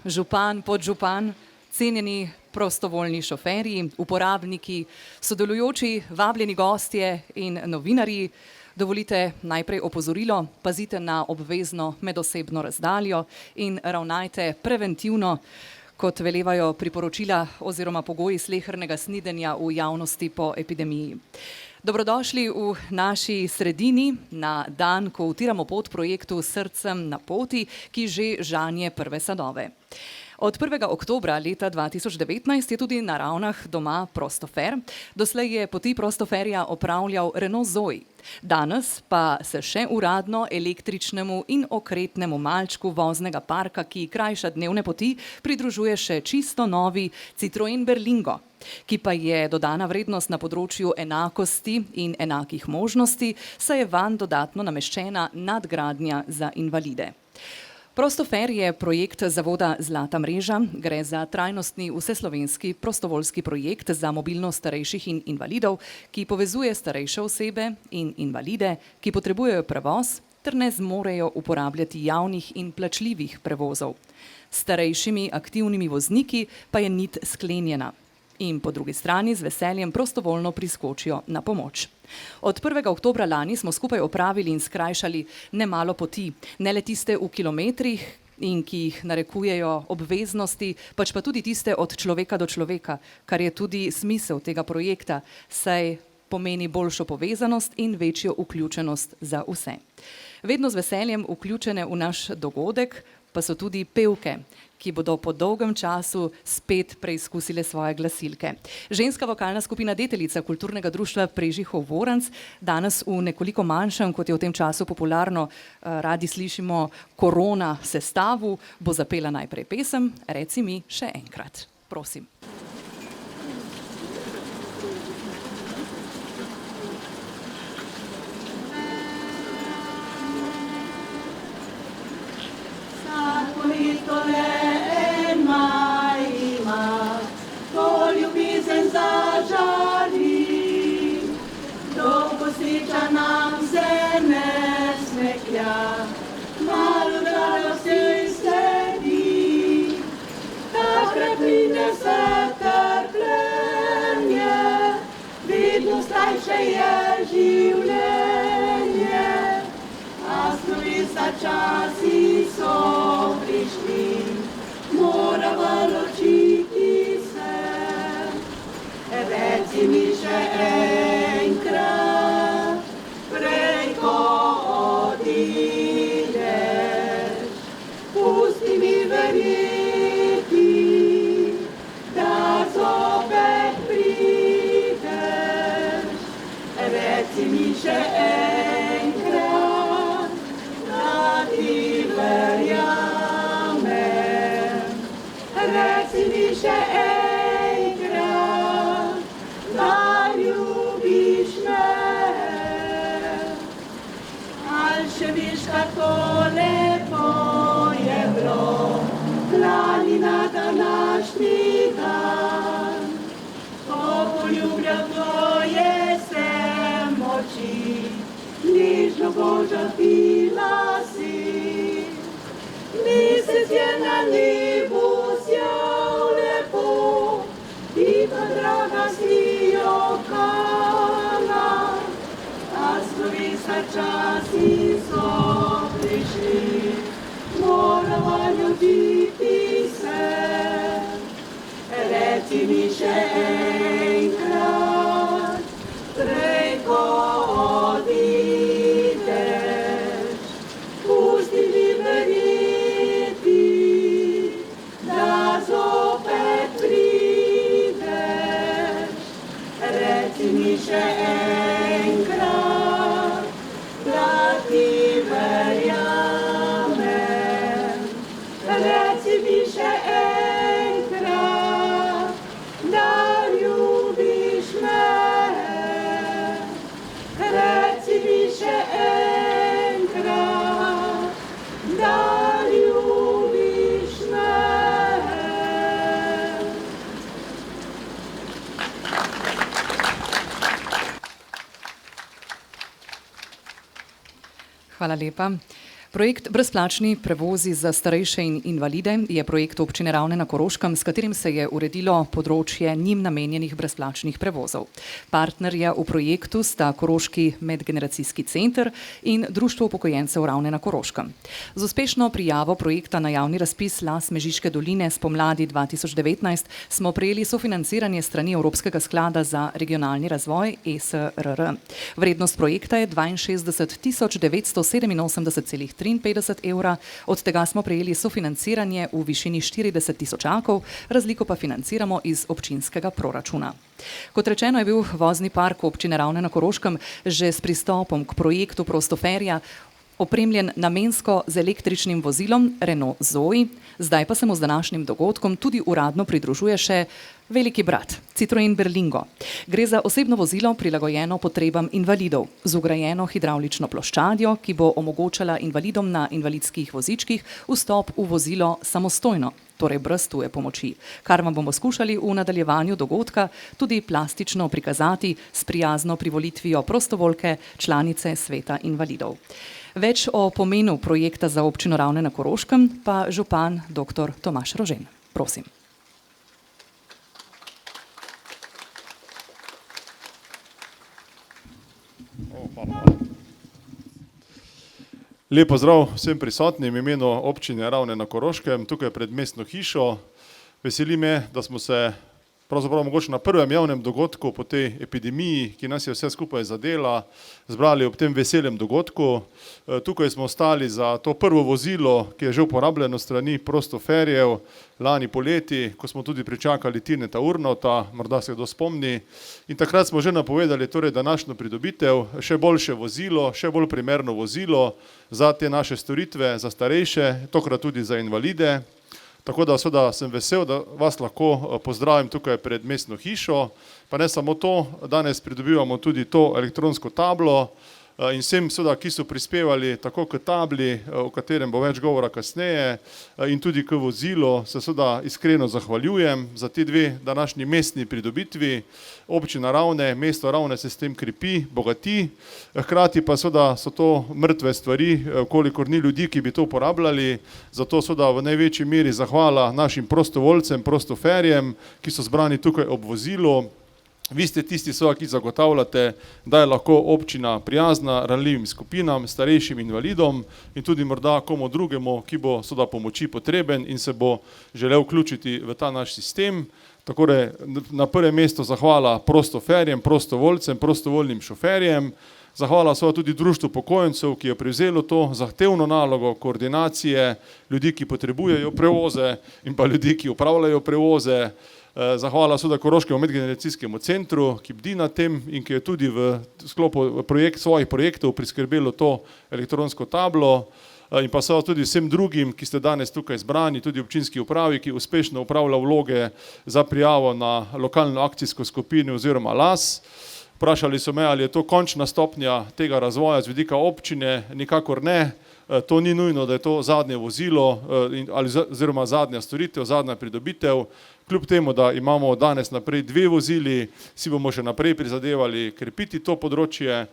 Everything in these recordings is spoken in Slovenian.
župan, podžupan, cenjeni prostovoljni šoferji, uporabniki, sodelujoči, vabljeni gostje in novinarji, dovolite najprej opozorilo, pazite na obvezno medosebno razdaljo in ravnajte preventivno, kot velevajo priporočila oziroma pogoji slehernega snidenja v javnosti po epidemiji. Dobrodošli v naši sredini na dan, ko utiramo pot projektu Srcem na poti, ki že žanje prve sadove. Od 1. oktobra leta 2019 je tudi na Ravnah doma prostofer. Doslej je poti prostoferja opravljal Renault Zoe. Danes pa se še uradno električnemu in okretnemu malčku voznega parka, ki krajša dnevne poti, pridružuje še čisto novi Citroen Berlingo, ki pa je dodana vrednost na področju enakosti in enakih možnosti, saj je vanj dodatno nameščena nadgradnja za invalide. Prostofer je projekt zavoda Zlata mreža, gre za trajnostni vseslovenski prostovoljski projekt za mobilnost starejših in invalidov, ki povezuje starejše osebe in invalide, ki potrebujejo prevoz ter ne zmorejo uporabljati javnih in plačljivih prevozov. S starejšimi aktivnimi vozniki pa je nit sklenjena in po drugi strani z veseljem prostovoljno priskočijo na pomoč. Od 1. oktobra lani smo skupaj opravili in skrajšali nemalo poti, ne le tiste v kilometrih in ki jih narekujejo obveznosti, pač pa tudi tiste od človeka do človeka, kar je tudi smisel tega projekta, saj pomeni boljšo povezanost in večjo vključenost za vse. Vedno z veseljem vključene v naš dogodek pa so tudi pevke, ki bodo po dolgem času spet preizkusile svoje glasilke. Ženska vokalna skupina Deteljica kulturnega društva Prežihov Voranc, danes v nekoliko manjšem, kot je v tem času popularno, radi slišimo korona sestavu, bo zapela najprej pesem Reci mi še enkrat. Prosim. Sreča nam se ne smehlja, malo žalosti sledi, takrat pride se trpljenje, vedno slajše je življenje, a slovesa časi so prišli, moramo ločiti se, reci mi še enkrat, prej ko odideš, pusti mi verjeti, da zopet prideš. Reci mi še enkrat, da ti verjamem. Reci mi še enkrat, da ljubiš me. Še veš, kako lepo je bilo lani na današnji dan, ko poljubljal tvoje se moči, nežno požaltila si. Mesec je na nebu sjal lepo, ti pa draga si jokala, a slovesa časi so prišli, moramo ljubiti se. Reci mi še enkrat, prej ko odideš, pusti mi verjeti, da zopet prideš. Reci mi še enkrat, da ti verjamem. Reci mi še enkrat, da ljubiš me. Reci mi še enkrat, da ljubiš me. Hvala lepa. Projekt Brezplačni prevozi za starejše in invalide je projekt občine Ravne na Koroškem, s katerim se je uredilo področje njim namenjenih brezplačnih prevozov. Partnerja v projektu sta Koroški medgeneracijski center in Društvo upokojencev Ravne na Koroškem. Z uspešno prijavo projekta na javni razpis Las Mežiške doline spomladi 2019 smo prejeli sofinanciranje strani Evropskega sklada za regionalni razvoj ESRR. Vrednost projekta je 62.987,53 evra, od tega smo prejeli sofinanciranje v višini 40 tisočakov, razliko pa financiramo iz občinskega proračuna. Kot rečeno, je bil vozni park občine Ravne na Koroškem že s pristopom k projektu Prostoferja opremljen namensko z električnim vozilom Renault Zoe, zdaj pa se mu z današnjim dogodkom tudi uradno pridružuje še veliki brat, Citroen Berlingo. Gre za osebno vozilo prilagojeno potrebam invalidov, z vgrajeno hidravlično ploščadjo, ki bo omogočala invalidom na invalidskih vozičkih vstop v vozilo samostojno, torej brez tuje pomoči, kar vam bomo skušali v nadaljevanju dogodka tudi plastično prikazati s prijazno privolitvijo prostovoljke, članice Sveta invalidov. Več o pomenu projekta za občino Ravne na Koroškem pa župan dr. Tomaž Rožen. Prosim. Lep pozdrav vsem prisotnim v imenu občine Ravne na Koroškem, tukaj pred mestno hišo. Veseli me, da smo se pravzaprav mogoče na prvem javnem dogodku po tej epidemiji, ki nas je vse skupaj zadela, zbrali ob tem veselem dogodku. Tukaj smo stali za to prvo vozilo, ki je že uporabljeno strani Prostoferjev lani poleti, ko smo tudi pričakali Tineta Urnota, morda se kdo spomni. In takrat smo že napovedali torej današnjo pridobitev, še boljše vozilo, še bolj primerno vozilo za te naše storitve, za starejše, tokrat tudi za invalide. Tako da seveda sem vesel, da vas lahko pozdravim tukaj pred mestno hišo. Pa ne samo to, danes pridobivamo tudi to elektronsko tablo in vsem seveda, ki so prispevali tako k tabli, o katerem bo več govora kasneje, in tudi k vozilu, se seveda iskreno zahvaljujem za ti dve današnji mestni pridobitvi. Občina Ravne, mesto Ravne se s tem krepi, bogati, hkrati pa seveda so to mrtve stvari, kolikor ni ljudi, ki bi to uporabljali, zato seveda v največji meri zahvala našim prostovoljcem, prostoferjem, ki so zbrani tukaj ob vozilu. Vi ste tisti, ki zagotavljate, da je lahko občina prijazna ranljivim skupinam, starejšim invalidom in tudi morda komu drugemu, ki bo seveda pomoči potreben in se bo želel vključiti v ta naš sistem. Tako da na prvem mestu zahvala prostoferjem, prostovoljcem, prostovoljnim šoferjem. Zahvala seveda tudi Društvu upokojencev, ki je prevzelo to zahtevno nalogo koordinacije ljudi, ki potrebujejo prevoze in pa ljudi, ki upravljajo prevoze. Zahvala seveda Koroškemu medgeneracijskemu centru, ki bdi na tem in ki je tudi v sklopu svojih projektov priskrbelo to elektronsko tablo, in pa seveda tudi vsem drugim, ki ste danes tukaj zbrani, tudi občinski upravi, ki uspešno upravlja vloge za prijavo na lokalno akcijsko skupino oziroma LAS. Vprašali so me, ali je to končna stopnja tega razvoja z vidika občine, nikakor ne. To ni nujno, da je to zadnje vozilo oziroma zadnja storitev, zadnja pridobitev. Kljub temu, da imamo danes naprej dve vozili, si bomo še naprej prizadevali krepiti to področje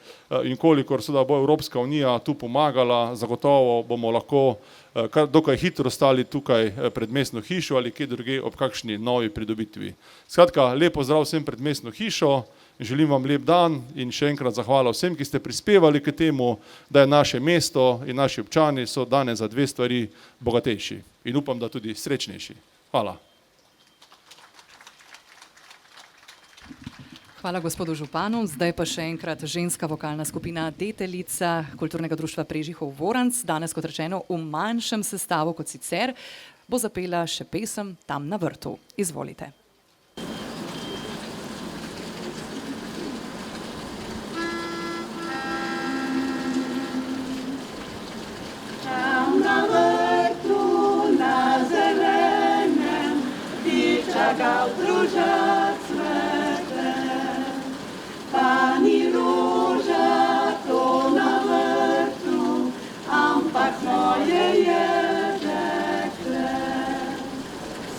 in kolikor seveda bo Evropska unija tu pomagala, zagotovo bomo lahko dokaj hitro stali tukaj pred mestno hišo ali kje drugje ob kakšni novi pridobitvi. Skratka, lep pozdrav vsem pred mestno hišo. Želim vam lep dan in še enkrat zahvala vsem, ki ste prispevali k temu, da je naše mesto in naši občani so danes za dve stvari bogatejši in upam, da tudi srečnejši. Hvala. Hvala gospodu županu. Zdaj pa še enkrat ženska vokalna skupina Deteljica Kulturnega društva Prežihov Voranc, danes kot rečeno v manjšem sestavu kot sicer, bo zapela še pesem Tam na vrtu. Izvolite. Čakal druža cvete, pani ruža to na vrtu, ampak moje je dekle.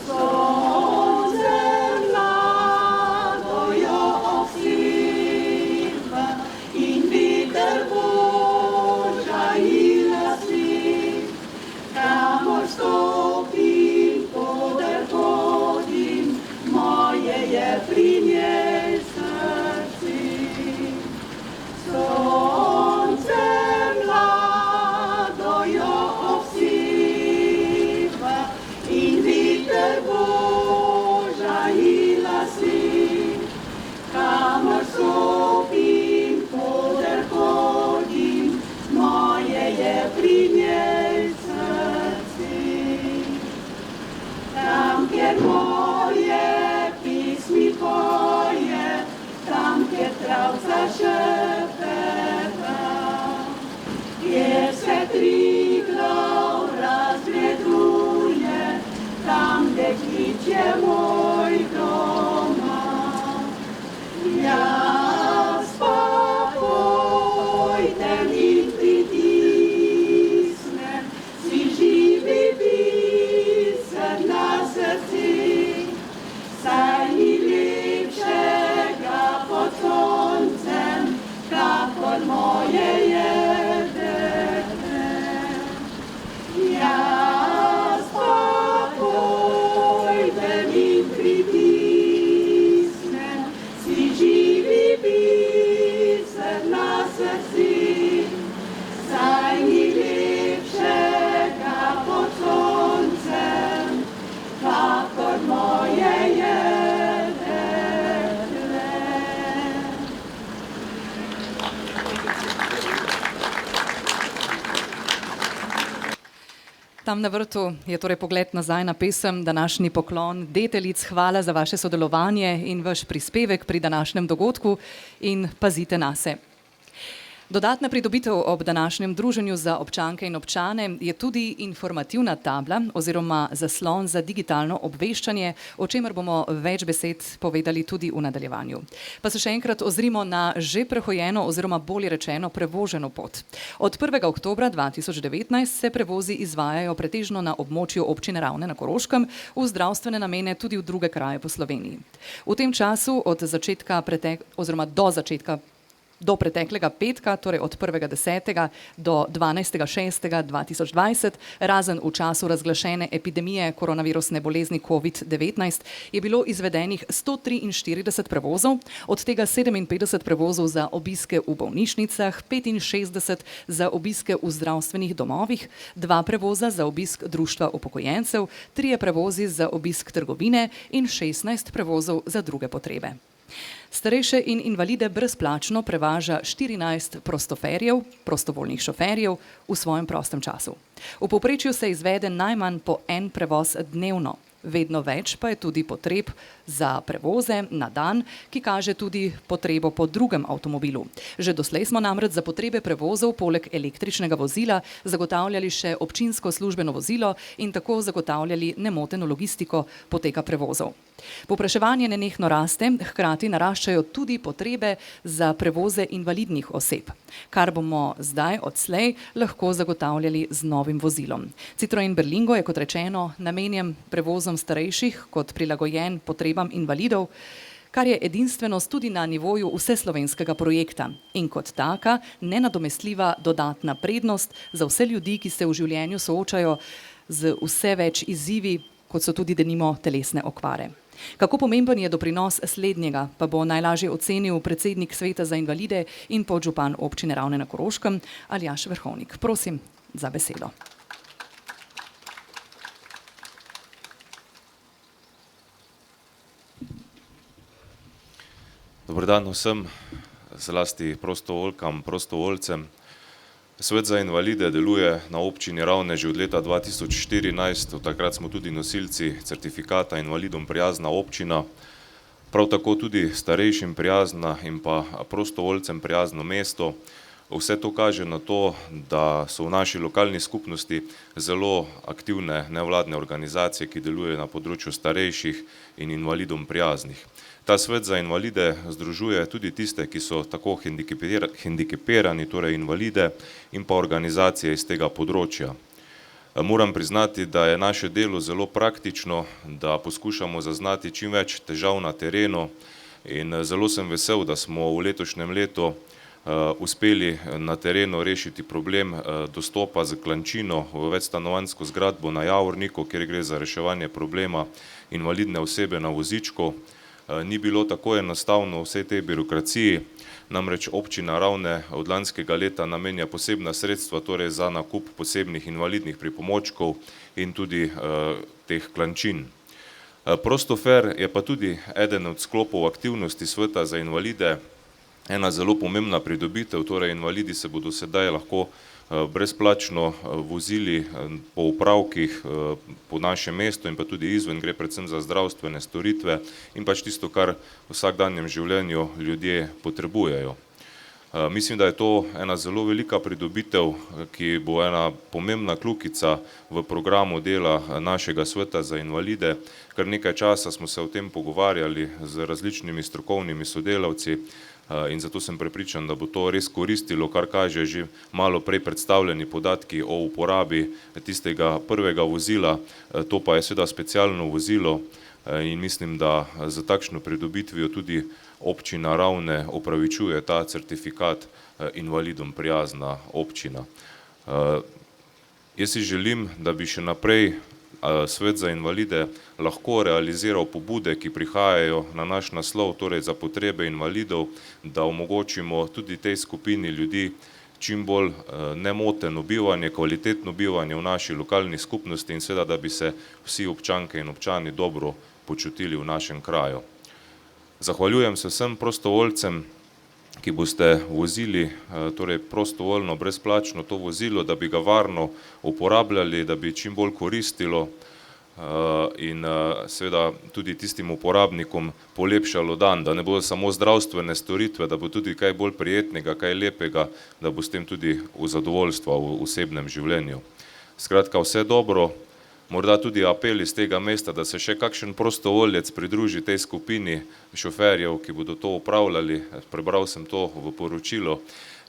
Sonce mlado jo osipa in viter boža ji lasi. Božja ila si, kamor stopim, koder hodim, moje je pri njej srce. Tam, kjer moje pismi poje, tam, kjer travca šepeta, kjer se Triglav razveduje, tam, kde kliče moj doma. Jaz pa pojdem in pritisnem si živi biser na srci, saj ni lepšega pod soncem, kakor moje je dekle. Jaz pa pojdem in pritisnem si živi biser na srci, saj ni lepšega pod soncem, kakor moje je dekle. Tam na vrtu je torej pogled nazaj na pesem Današnji poklon deteljic. Hvala za vaše sodelovanje in vaš prispevek pri današnjem dogodku in pazite nase. Dodatna pridobitev ob današnjem druženju za občanke in občane je tudi informativna tabla oziroma zaslon za digitalno obveščanje, o čemer bomo več besed povedali tudi v nadaljevanju. Pa se še enkrat ozrimo na že prehojeno oziroma bolje rečeno prevoženo pot. Od 1. oktobra 2019 se prevozi izvajajo pretežno na območju občine Ravne na Koroškem, v zdravstvene namene tudi v druge kraje po Sloveniji. V tem času do preteklega petka, torej od 1.10. do 12.6.2020, razen v času razglašene epidemije koronavirusne bolezni COVID-19, je bilo izvedenih 143 prevozov, od tega 57 prevozov za obiske v bolnišnicah, 65 za obiske v zdravstvenih domovih, 2 prevoza za obisk društva upokojencev, 3 prevozi za obisk trgovine in 16 prevozov za druge potrebe. Starejše in invalide brezplačno prevaža 14 prostovoljnih šoferjev v svojem prostem času. V povprečju se izvede najmanj po en prevoz dnevno. Vedno več pa je tudi potreb za prevoze na dan, ki kaže tudi potrebo po drugem avtomobilu. Že doslej smo namreč za potrebe prevozov poleg električnega vozila zagotavljali še občinsko službeno vozilo in tako zagotavljali nemoteno logistiko poteka prevozov. Povpraševanje nenehno raste, hkrati naraščajo tudi potrebe za prevoze invalidnih oseb, kar bomo zdaj odslej lahko zagotavljali z novim vozilom. Citroen Berlingo je, kot rečeno, namenjen prevozom starejših kot prilagojen potrebam invalidov, kar je edinstvenost tudi na nivoju vseslovenskega projekta in kot taka nenadomestljiva dodatna prednost za vse ljudi, ki se v življenju soočajo z vse več izzivi, kot so tudi denimo telesne okvare. Kako pomemben je doprinos slednjega, pa bo najlažje ocenil predsednik Sveta za invalide in podžupan občine Ravne na Koroškem, Aljaž Vrhovnik. Prosim za besedo. Dober dan vsem, zlasti prostovoljkam, prostovoljcem. Svet za invalide deluje na občini Ravne že od leta 2014, od takrat smo tudi nosilci certifikata invalidom prijazna občina, prav tako tudi starejšim prijazna in pa prostovoljcem prijazno mesto. Vse to kaže na to, da so v naši lokalni skupnosti zelo aktivne nevladne organizacije, ki delujejo na področju starejših in invalidom prijaznih. Ta svet za invalide združuje tudi tiste, ki so tako hendikepirani, torej invalide, in pa organizacije iz tega področja. Moram priznati, da je naše delo zelo praktično, da poskušamo zaznati čim več težav na terenu in zelo sem vesel, da smo v letošnjem letu uspeli na terenu rešiti problem dostopa z klančino v večstanovanjsko zgradbo na Javorniku, kjer gre za reševanje problema invalidne osebe na vozičku. Ni bilo tako enostavno vsej tej birokraciji, namreč občina Ravne od lanskega leta namenja posebna sredstva, torej za nakup posebnih invalidnih pripomočkov in tudi teh klančin. Prostofer je pa tudi eden od sklopov aktivnosti Sveta za invalide, ena zelo pomembna pridobitev, torej invalidi se bodo sedaj lahko brezplačno vozili po upravkih po našem mestu in pa tudi izven, gre predvsem za zdravstvene storitve in pač tisto, kar v vsakdanjem življenju ljudje potrebujejo. Mislim, da je to ena zelo velika pridobitev, ki bo ena pomembna kljukica v programu dela našega Sveta za invalide. Kar nekaj časa smo se o tem pogovarjali z različnimi strokovnimi sodelavci in zato sem prepričan, da bo to res koristilo, kar kaže že malo prej predstavljeni podatki o uporabi tistega prvega vozila, to pa je seveda specialno vozilo in mislim, da za takšno pridobitvijo tudi občina Ravne opravičuje ta certifikat invalidom prijazna občina. Jaz si želim, da bi še naprej Svet za invalide lahko realiziral pobude, ki prihajajo na naš naslov, torej za potrebe invalidov, da omogočimo tudi tej skupini ljudi čim bolj nemoteno bivanje, kvalitetno bivanje v naši lokalni skupnosti in seveda, da bi se vsi občanke in občani dobro počutili v našem kraju. Zahvaljujem se vsem prostovoljcem, ki boste vozili torej prostovoljno, brezplačno to vozilo, da bi ga varno uporabljali, da bi čim bolj koristilo in seveda tudi tistim uporabnikom polepšalo dan, da ne bodo samo zdravstvene storitve, da bo tudi kaj bolj prijetnega, kaj lepega, da bo s tem tudi v zadovoljstvo v osebnem življenju. Skratka, vse dobro. Morda tudi apel iz tega mesta, da se še kakšen prostovoljec pridruži tej skupini šoferjev, ki bodo to upravljali, prebral sem to v poročilo,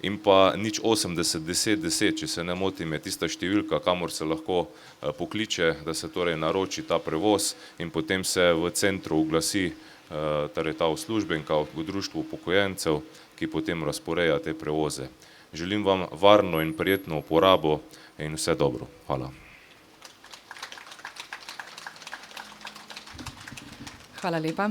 in pa 080 10 10, če se ne motim, je tista številka, kamor se lahko pokliče, da se torej naroči ta prevoz in potem se v centru oglasi torej ta uslužbenka v društvu upokojencev, ki potem razporeja te prevoze. Želim vam varno in prijetno uporabo in vse dobro. Hvala. Hvala lepa.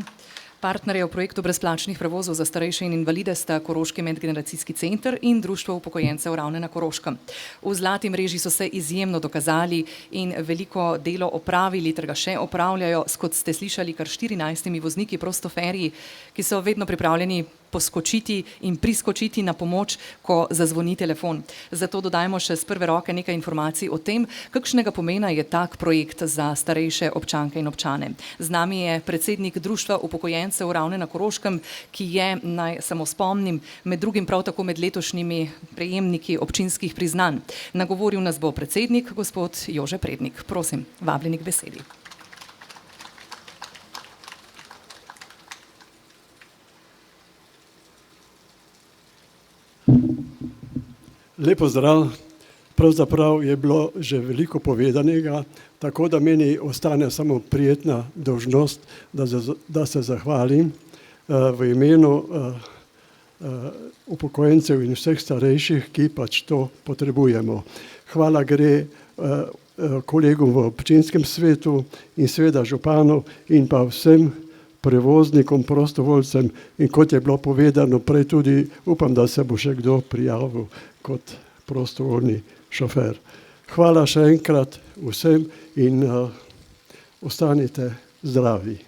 Partnerje v projektu brezplačnih prevozov za starejše in invalide sta Koroški medgeneracijski center in Društvo upokojencev Ravne na Koroškem. V zlati mreži so se izjemno dokazali in veliko delo opravili, ter ga še opravljajo, kot ste slišali, kar 14 vozniki prostoferji, ki so vedno pripravljeni poskočiti in priskočiti na pomoč, ko zazvoni telefon. Zato dodajmo še z prve roke nekaj informacij o tem, kakšnega pomena je tak projekt za starejše občanke in občane. Z nami je predsednik Društva upokojencev Ravne na Koroškem, ki je, naj samo spomnim, med drugim prav tako med letošnjimi prejemniki občinskih priznanj. Nagovoril nas bo predsednik, gospod Jože Prednik. Prosim, vabljeni k besedi. Lep pozdrav. Pravzaprav je bilo že veliko povedanega, tako da meni ostane samo prijetna dolžnost, da se zahvalim v imenu upokojencev in vseh starejših, ki pač to potrebujemo. Hvala gre kolegom v občinskem svetu in seveda županu in pa vsem prevoznikom, prostovoljcem in kot je bilo povedano prej tudi, upam, da se bo še kdo prijavil kot prostovoljni šofer. Hvala še enkrat vsem in ostanite zdravi.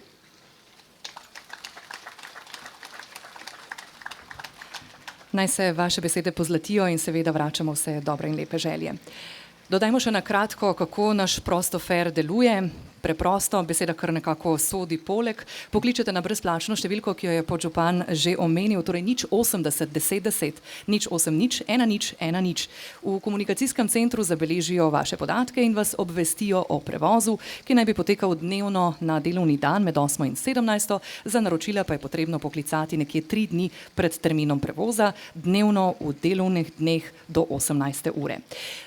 Naj se vaše besede pozlatijo in seveda vračamo vse dobre in lepe želje. Dodajmo še na kratko, kako naš prostofer deluje. Preprosto, beseda kar nekako sodi poleg. Pokličete na brezplačno številko, ki jo je podžupan že omenil, torej 080 10 10, 080 10 10. V komunikacijskem centru zabeležijo vaše podatke in vas obvestijo o prevozu, ki naj bi potekal dnevno na delovni dan med 8 in 17. Za naročila pa je potrebno poklicati nekje 3 dni pred terminom prevoza, dnevno v delovnih dneh do 18. ure.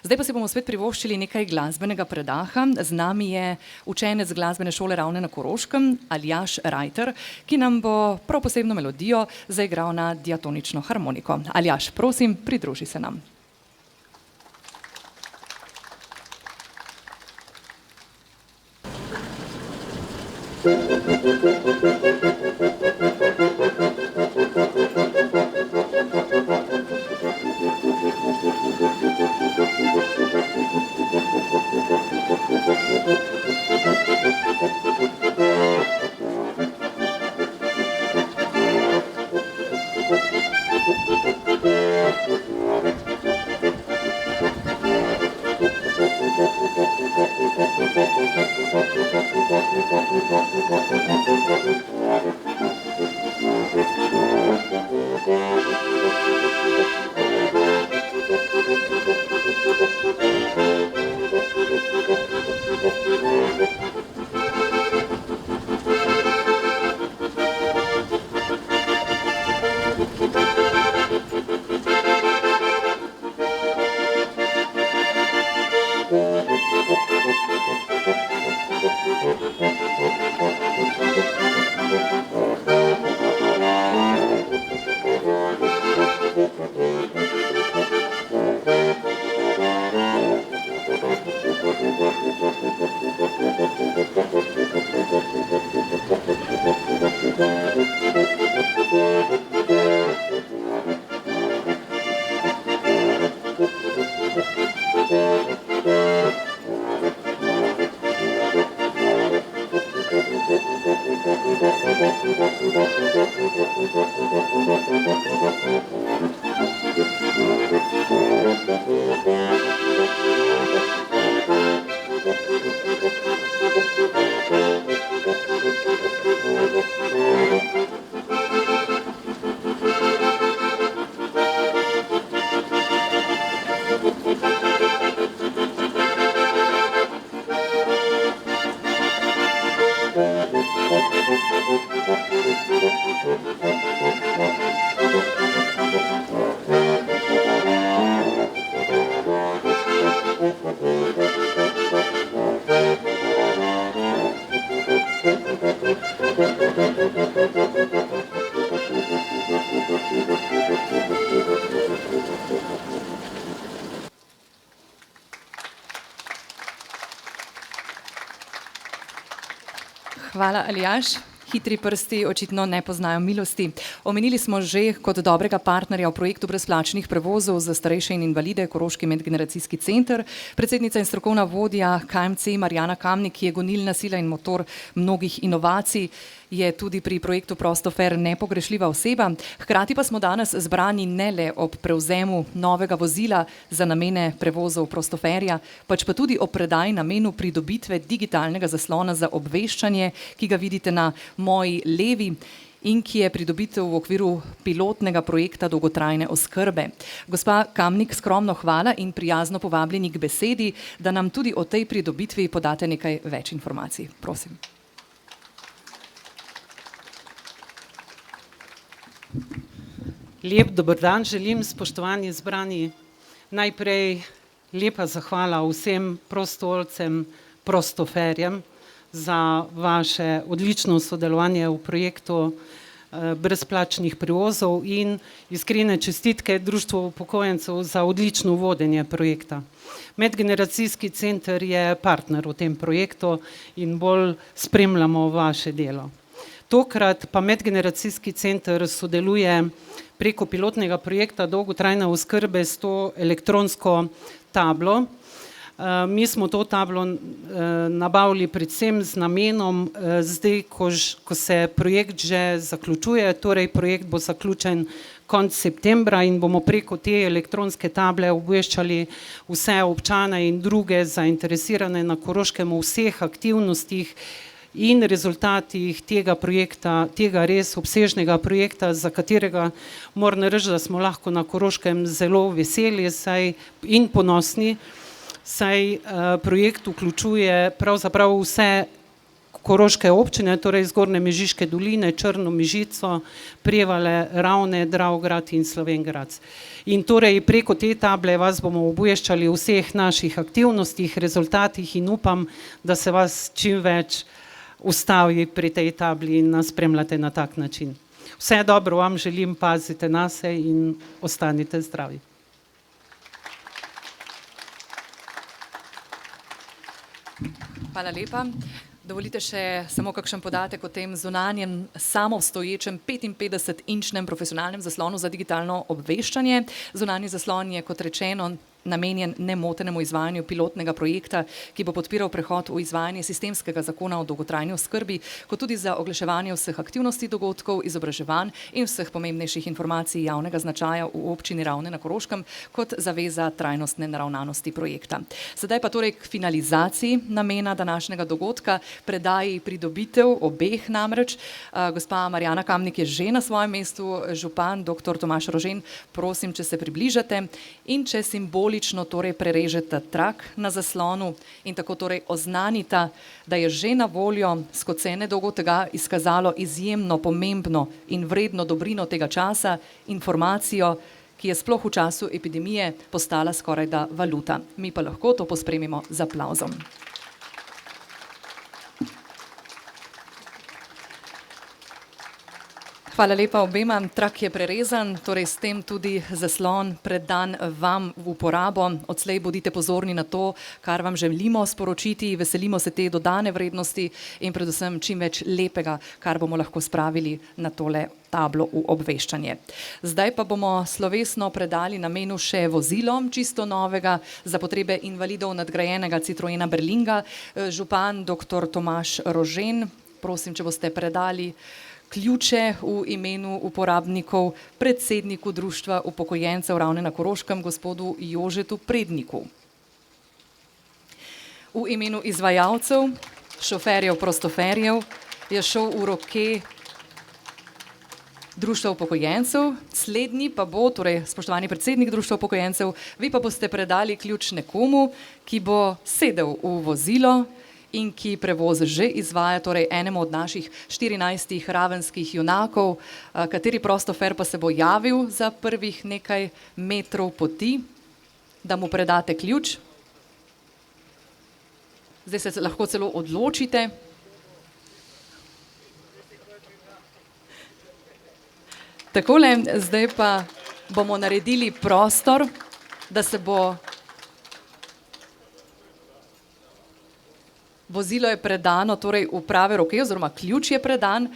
Zdaj pa si bomo spet privoščili nekaj glasbenega predaha. Z nami je učenec glasbene šole Ravne na Koroškem, Aljaž Rajter, ki nam bo prav posebno melodijo zaigral na diatonično harmoniko. Aljaž, prosim, pridruži se nam. Hvala, Aljaž. Hitri prsti očitno ne poznajo milosti. Omenili smo že kot dobrega partnerja v projektu brezplačnih prevozov za starejše in invalide Koroški medgeneracijski center, predsednica in strokovna vodja KMC Marjana Kamnik, ki je gonilna sila in motor mnogih inovacij, je tudi pri projektu Prostofer nepogrešljiva oseba. Hkrati pa smo danes zbrani ne le ob prevzemu novega vozila za namene prevozov Prostoferja, pač pa tudi o predaji namenu pridobitve digitalnega zaslona za obveščanje, ki ga vidite na moji levi in ki je pridobitev v okviru pilotnega projekta dolgotrajne oskrbe. Gospa Kamnik, skromno hvala in prijazno povabljeni k besedi, da nam tudi o tej pridobitvi podate nekaj več informacij. Prosim. Lep dober dan želim, spoštovani zbrani. Najprej lepa zahvala vsem prostovoljcem, prostoferjem za vaše odlično sodelovanje v projektu brezplačnih prevozov in iskrene čestitke Društvu upokojencev za odlično vodenje projekta. Medgeneracijski center je partner v tem projektu in bolj spremljamo vaše delo. Tokrat pa medgeneracijski center sodeluje preko pilotnega projekta dolgotrajne oskrbe s to elektronsko tablo. Mi smo to tablo nabavili predvsem z namenom, zdaj, ko se projekt že zaključuje, torej projekt bo zaključen konec septembra in bomo preko te elektronske table obveščali vse občane in druge zainteresirane na Koroškem o vseh aktivnostih in rezultatih tega projekta, tega res obsežnega projekta, za katerega moram reči, da smo lahko na Koroškem zelo veseli in ponosni, saj projekt vključuje pravzaprav vse koroške občine, torej Zgornje Mežiške doline, Črno, Mežico, Prevalje, Ravne, Dravograd in Slovenj Gradec. In torej preko te table vas bomo obveščali o vseh naših aktivnostih, rezultatih in upam, da se vas čim več ustavi pri tej tabli in nas spremljate na tak način. Vse dobro vam želim, pazite nase in ostanite zdravi. Hvala lepa. Dovolite še samo kakšen podatek o tem zunanjem samostoječem 55-inčnem profesionalnem zaslonu za digitalno obveščanje. Zunanji zaslon je, kot rečeno, namenjen nemotenemu izvajanju pilotnega projekta, ki bo podpiral prehod v izvajanje sistemskega zakona o dolgotrajni oskrbi, kot tudi za oglaševanje vseh aktivnosti dogodkov, izobraževanj in vseh pomembnejših informacij javnega značaja v občini Ravne na Koroškem kot zaveza trajnostne naravnanosti projekta. Sedaj pa torej k finalizaciji namena današnjega dogodka, predaji pridobitev obeh namreč. Gospa Marjana Kamnik je že na svojem mestu, župan dr. Tomaž Rožen, prosim, če se približate in če simbolično torej prerežete trak na zaslonu in tako torej oznanita, da je že na voljo skozi cene dolgo tega izkazalo izjemno pomembno in vredno dobrino tega časa, informacijo, ki je sploh v času epidemije postala skorajda valuta. Mi pa lahko to pospremimo z aplavzom. Hvala lepa obema. Trak je prerezan, torej s tem tudi zaslon predan vam v uporabo. Odslej bodite pozorni na to, kar vam želimo sporočiti, veselimo se te dodane vrednosti in predvsem čim več lepega, kar bomo lahko spravili na tole tablo v obveščanje. Zdaj pa bomo slovesno predali namenu še vozilo, čisto novega, za potrebe invalidov nadgrajenega Citroena Berlinga. Župan dr. Tomaž Rožen, prosim, če boste predali ključe v imenu uporabnikov predsedniku Društva upokojencev Ravne na Koroškem, gospodu Jožetu Predniku. V imenu izvajalcev, šoferjev, prostoferjev je šel v roke Društva upokojencev, slednji pa bo, torej spoštovani predsednik Društva upokojencev, vi pa boste predali ključ nekomu, ki bo sedel v vozilo in ki prevoz že izvaja, torej enemu od naših 14 ravenskih junakov, kateri prostofer pa se bo javil za prvih nekaj metrov poti, da mu predate ključ. Zdaj se lahko celo odločite. Takole, zdaj pa bomo naredili prostor, da se bo vozilo je predano torej v prave roke oziroma ključ je predan.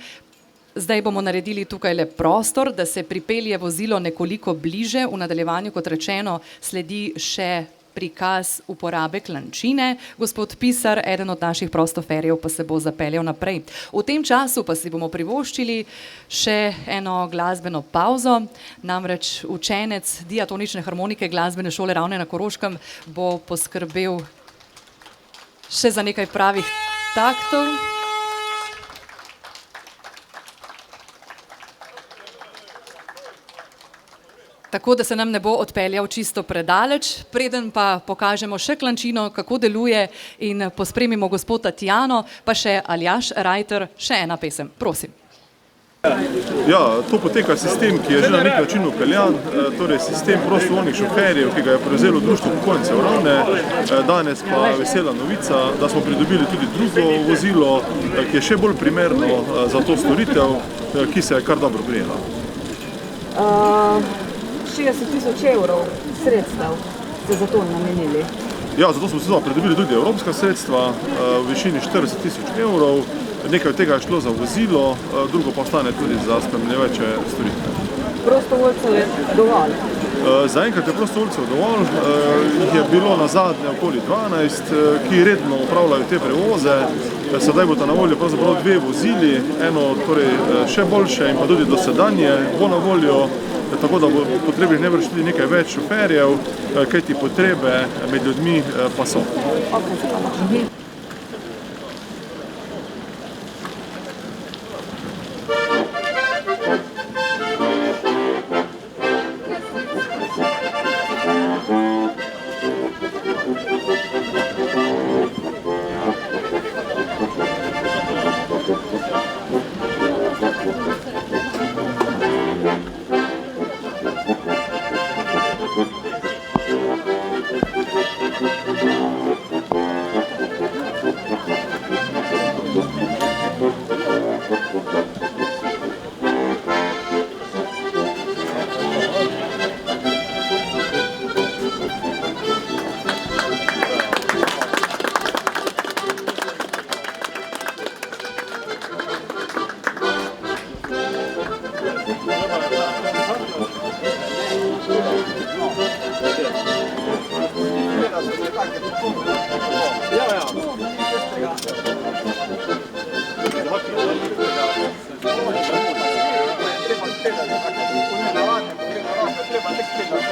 Zdaj bomo naredili tukaj le prostor, da se pripelje vozilo nekoliko bliže. V nadaljevanju, kot rečeno, sledi še prikaz uporabe klančine. Gospod Pisar, eden od naših prostoferjev, pa se bo zapeljal naprej. V tem času pa si bomo privoščili še eno glasbeno pavzo. Namreč učenec diatonične harmonike Glasbene šole Ravne na Koroškem bo poskrbel še za nekaj pravih taktov. Tako da se nam ne bo odpeljal čisto predaleč, preden pa pokažemo še klančino, kako deluje in pospremimo gospod Tatjano, pa še Aljaž Rajter, še ena pesem. Prosim. Ja, to poteka sistem, ki je že na nek način upeljan, torej sistem prostovoljnih šoferjev, ki ga je prevzelo Društvo upokojencev Ravne. Danes pa vesela novica, da smo pridobili tudi drugo vozilo, ki je še bolj primerno za to storitev, ki se je kar dobro prijela. 60.000 evrov sredstev ste za to namenili. Ja, zato smo seveda pridobili tudi evropska sredstva v višini 40.000 evrov. Nekaj od tega je šlo za vozilo, drugo pa ostane tudi za spremljajoče storitve. Prostovoljcev je dovolj? Zaenkrat je prostovoljcev dovolj, jih je bilo na zadnje okoli 12, ki redno upravljajo te prevoze. Sedaj bodo na voljo pravzaprav dve vozili, eno torej še boljše in pa tudi dosedanje bo na voljo, tako da bo potrebnih najbrž tudi nekaj več šoferjev, kajti potrebe med ljudmi pa so. Hvala.